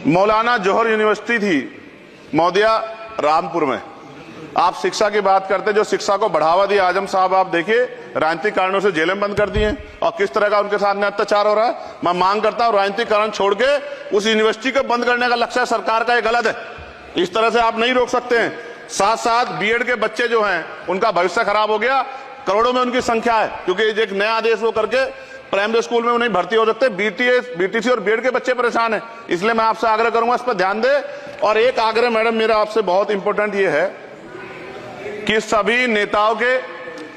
मौलाना जौहर university थी मौदिया रामपुर में। आप शिक्षा की बात करते, जो शिक्षा को बढ़ावा दिया आजम साहब, आप देखिए राजनीतिक कारणों से जेलें बंद कर दी हैं और किस तरह का उनके साथ में अत्याचार हो रहा है। मैं मांग करता हूं राजनीतिक कारण छोड़ के उस यूनिवर्सिटी को बंद करने का लक्ष्य सरकार का ये गलत है। इस तरह से आप नहीं रोक सकते हैं। साथ साथ बीएड के बच्चे जो हैं उनका भविष्य खराब हो गया, करोड़ों में उनकी संख्या है, क्योंकि एक नया आदेश वो करके प्राइमरी स्कूल में नहीं भर्ती हो सकते। बीटीसी और बीएड के बच्चे परेशान हैं। इसलिए मैं आपसे आग्रह करूंगा इस पर ध्यान दे। और एक आग्रह मैडम मेरा आपसे बहुत इंपॉर्टेंट ये है कि सभी नेताओं के,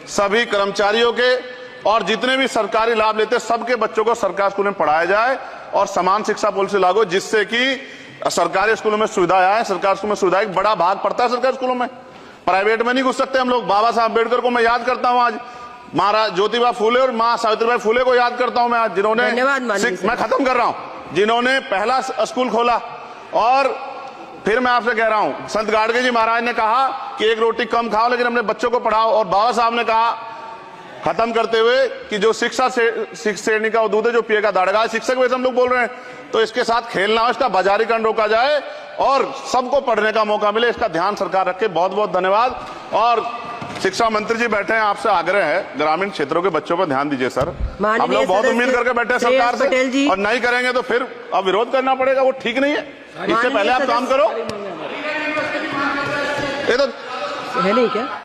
सभी कर्मचारियों के और जितने भी सरकारी लाभ लेते हैं सबके बच्चों को सरकारी स्कूल में पढ़ाया जाए और समान शिक्षा पॉलिसी लागू, जिससे कि सरकारी स्कूलों में सुविधाएं आए। सरकारी स्कूल में सुविधाएं बड़ा भाग पड़ता है सरकारी स्कूलों में, प्राइवेट में नहीं घुस सकते हम लोग। बाबा साहब अम्बेडकर को मैं याद करता हूं आज, महाराज ज्योतिबा फूले और मां सावित्रीबाई फूले को याद करता हूं मैं आज, जिन्होंने, मैं खत्म कर रहा हूं, जिन्होंने पहला स्कूल खोला। और फिर मैं आपसे कह रहा हूं, संत गाडगे जी महाराज ने कहा कि एक रोटी कम खाओ लेकिन अपने बच्चों को पढ़ाओ। और बाबा साहब ने कहा खत्म करते हुए कि जो शिक्षा श्रेणी का दूध है जो पिएगा दाड़ेगा। शिक्षक वैसे हम लोग बोल रहे हैं, तो इसके साथ खेलना हो, इसका बाजारीकरण रोका जाए और सबको पढ़ने का मौका मिले, इसका ध्यान सरकार रखे। बहुत बहुत धन्यवाद। और शिक्षा मंत्री जी बैठे हैं, आपसे आग्रह है ग्रामीण क्षेत्रों के बच्चों पर ध्यान दीजिए सर। हम लोग बहुत उम्मीद करके बैठे हैं सरकार से, और नहीं करेंगे तो फिर अब विरोध करना पड़ेगा, वो ठीक नहीं है। इससे पहले आप काम करो। ये तो है नहीं क्या?